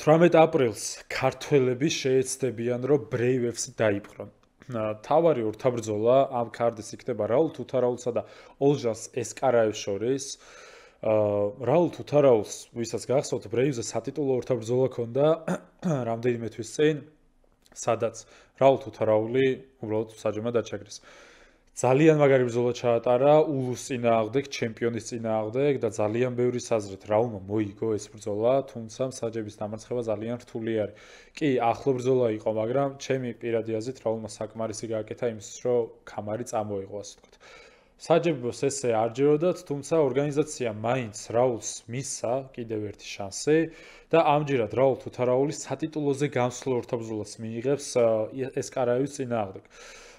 18 აპრილს ქართველები შეეცდებიან, რომ ბრეივებს დაიპყრონ. თავარი ორთაბრძოლა ამ ქარდის იქნება რაულ თუთარაულსა და ოლჟას ესკარაევს შორის. რაულ თუთარაულს, ვისაც გახსოვთ, ბრეივზე სატიტულო ორთაბრძოლა ჰქონდა რამდენიმე თვის წინ, სადაც რაულ თუთარაული უბრალოდ საჯმედ დაჩაგრეს. ძალიან მაგარი ბრძოლა ჩაატარა ულუს წინააღმდეგ, ჩემპიონის წინააღმდეგ და ძალიან ბევრი საზრით რაულმა მოიგო ეს ბრძოლა, თუმცა მსაჯების დამარცხება ძალიან რთული არის. კი, ახლო ბრძოლა იყო, მაგრამ ჩემი პირადი აზრით რაულმა საკმარისი გააკეთა იმისთვის, რომ ქამარი წამოიღო, ასე ვთქვათ. საჯებოს ესე არ ჯეროდათ, თუმცა ორგანიზაცია მაინც რაულს მისცა კიდევ ერთი შანსი და ამჯერად რაულ თუთარაული სატიტულოზე გამსვლელ ორთაბრძოლას მიიღებს ესკარაევის წინააღმდეგ.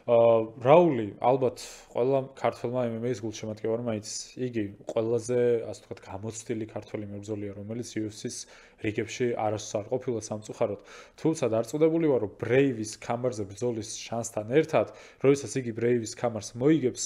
რაული ალბათ ყველა ქართველმა MMA-ის გულშემატკივარმა იცის. იგი ყველაზე, ასე ვთქვათ, გამოცდილი ქართველი მებრძოლია, რომელიც UFC-ს რიგებში არასდროს არ ყოფილა სამწუხაროდ. თუმცა დარწმუნებული ვარ, რომ ბრეივის ქამარზე ბრძოლის შანსთან ერთად, როდესაც იგი ბრეივის ქამარს მოიგებს,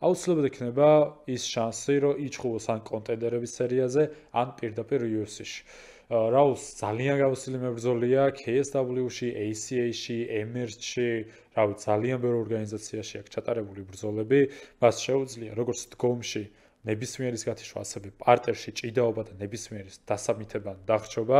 აუცილებლად იქნება ის შანსი, რომ იჩხუბოს ან კონტენდერების სერიაზე, ან პირდაპირ UFC-ში. რაულს ძალიან გამოცდილი მებრძოლია KSW-ში, ACA-ში, MRC-ში, რავი, ძალიან ბევრ ორგანიზაციაში აქვს ჩატარებული ბრძოლები, მას შეუძლია როგორც დგომში ნებისმიერის გათიშვა, ასევე პარტერში ჭიდაობა და ნებისმიერის დასაბმითება, დახრჩობა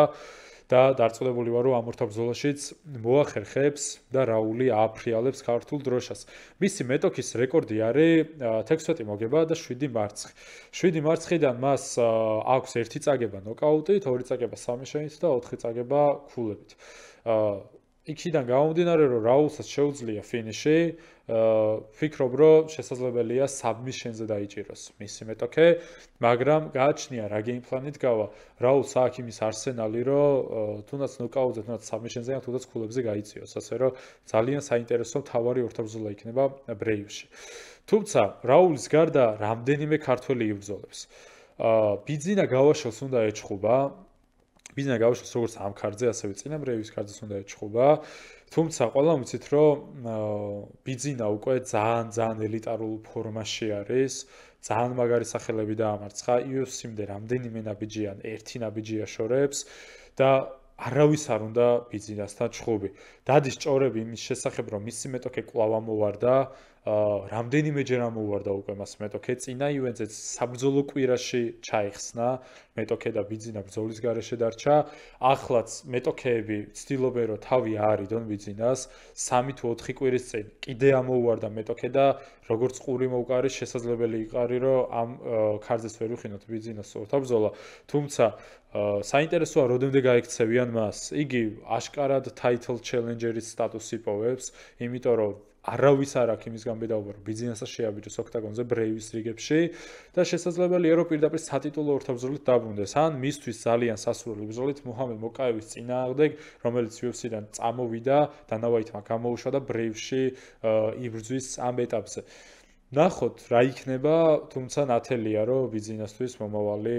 და დარწმუნებული ვარ, რომ ამ ორთაბრძოლაშიც მოახერხებს და რაული ააფრიალებს ქართულ დროშას. მისი მეტოქის რეკორდი არის 16 მოგება და 7 მარცხი. 7 მარცხიდან მას აქვს 1 წაგება ნოკაუტით, 2 წაგება სამეშენით და 4 წაგება ქულებით. იქიდან გამომდინარე, რომ რაულსაც შეუძლია ფინიში, ვფიქრობ, რომ შესაძლებელია საბმიშენზე დაიჭიროს მისი მეტოქე, მაგრამ გააჩნია რა გეიმპლანი დგავა. რაულს აქვს იმის არსენალი, რომ თუნდაც ნოკაუტზე, თუნდაც საბმიშენზე, ან თუნდაც ქულებზე გაიწიოს, ასე რომ ძალიან საინტერესო თავარი ორთაბრძოლა იქნება ბრეივში. თუმცა რაულის გარდა რამდენიმე ქართველი იბრძოლებს. ბიძინა გავაშელს უნდა ეჩხუბა. ბიძინა გავაშელს როგორც ამ ქარდზე, ასევე წინა ბრეივის ქარდზეც უნდა ეჩხუბა. თუმცა ყველამ ვიცით, რომ ბიძინა უკვე ძალიან ელიტარულ ფორმაში არის, ძალიან მაგარი სახელები დაამარცხა, UFC-მდე რამდენიმე ნაბიჯიან, ერთი ნაბიჯი აშორებს და არავის არ უნდა ბიძინასთან ჩხუბი. დადის ჭორები იმის შესახებ, რომ მისი მეტოქე კვლავ ამოვარდა, რამდენიმეჯერ ამოვარდა უკვე მას მეტოქე, წინა ივენტზეც საბრძოლო კვირაში ჩაიხსნა მეტოქე და ბიძინა ბრძოლის გარეშე დარჩა. ახლაც მეტოქეები ცდილობენ, რომ თავი აარიდონ ბიძინას, 3 თუ 4 კვირის წინ კიდე ამოვარდა მეტოქე და როგორც ყური მოუკარი, შესაძლებელი იყარი, რომ ამ ქარდზეც ვერ ვიხინოთ ბიძინას ორთაბრძოლა, თუმცა საინტერესოა, როდემდე გაიქცევიან მას. იგი აშკარად title challenger-ის სტატუსს იპოვებს, იმიტომ რომ არავის არ აქვს იმის გამბედაობა, რომ ბიძინასაც შეაბიჯოს ოქტაგონზე ბრეივის რიგებში და შესაძლებელია, რომ პირდაპირ სატიტულო ორთაბრძოლით დაბრუნდეს. ან მისთვის ძალიან სასურველი ბრძოლით მუჰამედ მოკაევის წინააღმდეგ, რომელიც UFC-დან წამოვიდა, დანავაითმა გამოუშვა და ბრეივში იბრძვის ამ ეტაპზე. ნახოთ რა იქნება, თუმცა ნათელია, რომ ბიძინასთვის მომავალი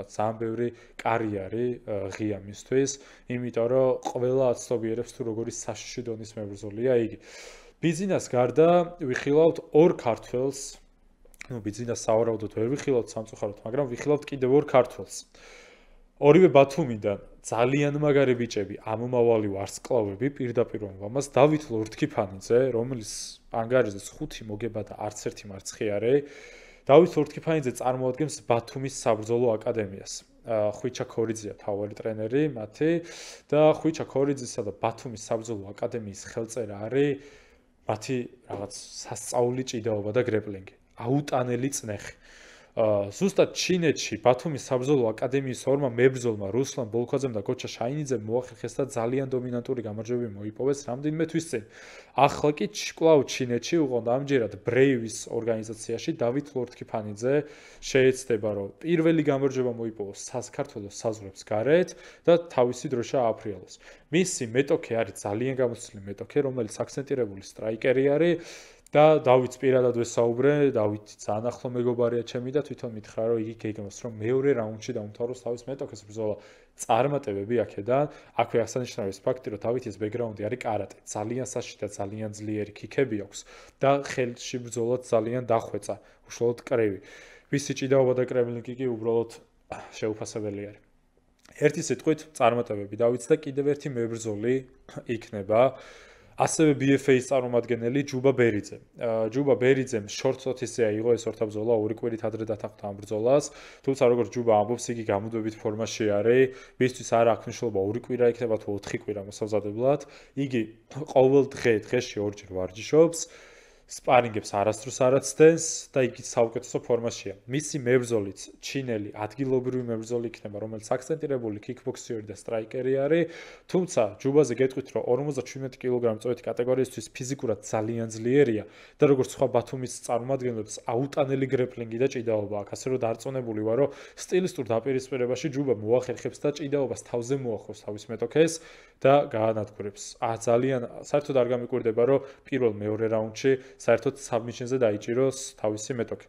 ძალიან ბევრი კარიერა ღია მისთვის, იმიტომ რომ ყველა აცნობიერებს თუ როგორი საშიში დონის მებრძოლია იგი. ბიძინას გარდა ვიხილავთ ორ ქართველს, ბიძინას სავარაუდოდ ვერ ვიხილავთ სამწუხაროდ, მაგრამ ვიხილავთ კიდევ ორ ქართველს. ორივე ბათუმიდან ძალიან მაგარი ბიჭები, ამომავალი ვარსკვლავები, პირდაპირ მომამას დავით ლორთქიფანიძე, რომელიც ანგარიშზე 5 მოგება და არც ერთი მარცხი არის. დავით ლორთქიფანიძე წარმოადგენს ბათუმის საბრძოლო აკადემიას. ხვიჩა ქორიძეა თავარი ტრენერი მათი და ხვიჩა ქორიძისა და ბათუმის საბრძოლო აკადემიის ხელწერა არის მათი რაღაც სასწაული ჭიდაობა და გრეპლინგი. აუტანელი წნეხი. ზუსტად ჩინეთში ბათუმის საბრძოლო აკადემიის ორმა მებრძოლმა რუსლან ბოლქაძემ და გოჩა შაინიძემ მოახერხეს და ძალიან დომინანტური გამარჯვებები მოიპოვეს რამდენიმე თვის წინ. ახლა კი კვლავ ჩინეთში უყოდ ამჯერად ბრეივის ორგანიზაციაში დავით ლორთქიფანიძე შეეცდება, რომ პირველი გამარჯვება მოიპოვოს საქართველოს საზღვრებს გარეთ და თავისი დროშა ააფრიალოს. მისი მეტოქე არის ძალიან გამოცდილი მეტოქე, რომელიც აქცენტირებული სტრაიკერი არის. და დავითს პირადად ვესაუბრე, დავითი ძალიან ახლო მეგობარია ჩემი და თვითონ მითხრა, რომ იგი გეგმავს, რომ მეორე რაუნდში დაუმთავროს თავის მეტოქეს ბრძოლა. წარმატებები აქედან, აქვე აღსანიშნავია ის ფაქტი, რომ დავითის ბექგრაუნდი არის კარატე, ძალიან საშიში და ძალიან ძლიერი ქიქები აქვს და ხელში ბრძოლაც ძალიან დახვეწა, უშუალოდ კრევი. მისი ჭიდაობა და კრემლინგი კი უბრალოდ შეუფასებელი არის. ერთი სიტყვით წარმატებები დავიც და კიდევ ერთი მებრძოლი იქნება ასევე BFA-ის წარმომადგენელი ჯუბა ბერიძე. ჯუბა ბერიძემ შორტ-ნოტისია იღო ეს ორთაბრძოლა, ორი კვირით ადრე დათანხმდა ამ ბრძოლას. თუმცა როგორც ჯუბა ამბობს, იგი გამუდმებით ფორმაში არის. მისთვის არ აქვს მნიშვნელობა ორი კვირა იქნება თუ 4 კვირა მოსაზადებლად. იგი ყოველ დღეში ორჯერ ვარჯიშობს. სპარინგებს არასდროს არ აცდენს და იგი საუკეთესო ფორმაშია. მისი მებრძოლიც ჩინელი ადგილობრივი მებრძოლი იქნება, რომელიც აქცენტირებული კიკბოქსერი და სტრაიკერი არის. თუმცა ჯუბაზე გეტყვით, რომ 57 კილოგრამი წვეთი კატეგორიისთვის ფიზიკურად ძალიან ძლიერია და როგორც სხვა ბათუმის წარმომადგენლებს აუტანელი გრეპლინგი და ჭიდაობა აქვს. ასე რომ დარწმუნებული ვარ, რომ სტილისტურ დაპირისპირებაში ჯუბა მოახერხებს და ჭიდაობას თავზე მოახვევს თავის მეტოქეს და გაანადგურებს. ძალიან საერთოდ არ გამიკვირდება, რომ პირველ-მეორე რაუნდში საერთოდ საბმიშენზე დაიჭიროს თავისი მეტოქე.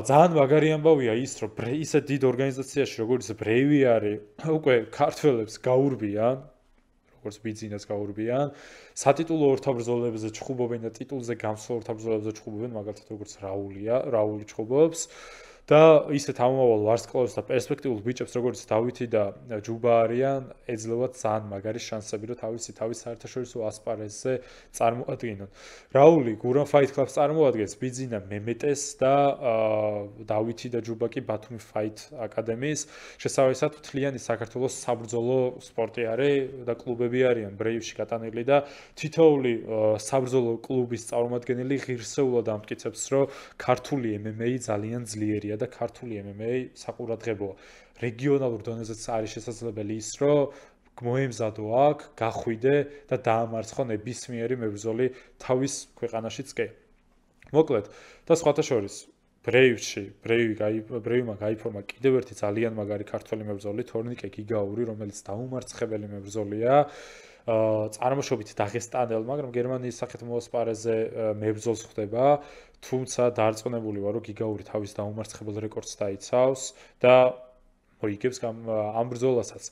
ძალიან მაგარი ამბავია ის, რომ ისეთ დიდ ორგანიზაციაში, როგორც ბრეივი არის, უკვე ქართველებს გაურბიან, როგორც ბიძინას გაურბიან, სატიტულო ორთაბრძოლებზე ჩხუბობენ და ტიტულზე გამსვლელ ორთაბრძოლებზე ჩხუბობენ, მაგალითად როგორც რაული ჩხუბობს. და ისეთ ამომავალ ვარსკვლავებს და პერსპექტიულ ბიჭებს, როგორც დავითი და ჯუბა არიან, ეძლევათ ძალიან მაგარი შანსები, რომ თავის საერთაშორისო ასპარეზზე წარმოადგინონ. რაული გურამ ფაით კლუბს წარმოადგენს, ბიძინა მემეტეს და დავითი და ჯუბა კი ბათუმი ფაით აკადემიის. შესაბამისად, მთლიანი საქართველოს საბრძოლო სპორტი არის და კლუბები არიან ბრეივში გატანილი და თითოეული საბრძოლო კლუბის წარმომადგენელი ღირსეულად ამტკიცებს, რომ ქართული MMA ძალიან ძლიერია და ქართული MMA საყურადღებოა. რეგიონალურ დონეზეც არის შესაძლებელი ის, რომ მოემზადო აქ, გახვიდე და დაამარცხო ნებისმიერი მებრძოლი თავის ქვეყანაშიც კი. მოკლედ, და სხვათა შორის ბრეივმა გაიფორმა კიდევ ერთი ძალიან მაგარი ქართველი მებრძოლი, თორნიკე გიგაური, რომელიც დაუმარცხებელი მებრძოლია. წარმოშობით დაღესტანელი, მაგრამ გერმანიის სახელმწიფო ასპარეზზე მებრძოლს ხდება, თუმცა დარწმუნებული ვარ, რომ გიგაური თავის დაუმარცხებელ რეკორდს დაიცავს და მოიგებს ამ ბრძოლასაც.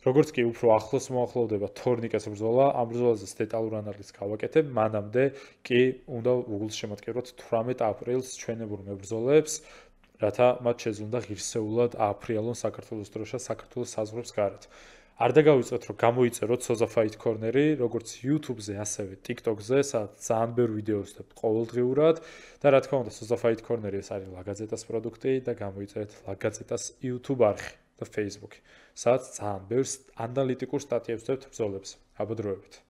როგორც კი უფრო ახლოს მოახლოვდება თორნიკეს ბრძოლა, ამ ბრძოლაზე დეტალურ ანალიზს გავაკეთებ, მანამდე კი უნდა Google-ს შემოткиროთ 18 აპრილს ჩვენებურ მებრძოლებს, რათა მათ შეძუნდა ღირსეულად ააფრიალონ საქართველოს დროშა საქართველოს საზღვრებს გარეთ. არ დაგავიწყოთ, რომ გამოიწეროთ Soza Fight Corner-ი, როგორც YouTube-ზე, ასევე TikTok-ზე, სადაც ძალიან ბევრ ვიდეოს ვსდებ ყოველდღიურად და რა თქმა უნდა, Soza Fight Corner-ი ეს არის ლაგაზეტას პროდუქტი და გამოიწერეთ ლაგაზეტას YouTube არხი და Facebook-ი, სადაც ძალიან ბევრ ანალიტიკურ სტატიებს ვსდებ ბრძოლებზე. აბა დროებით.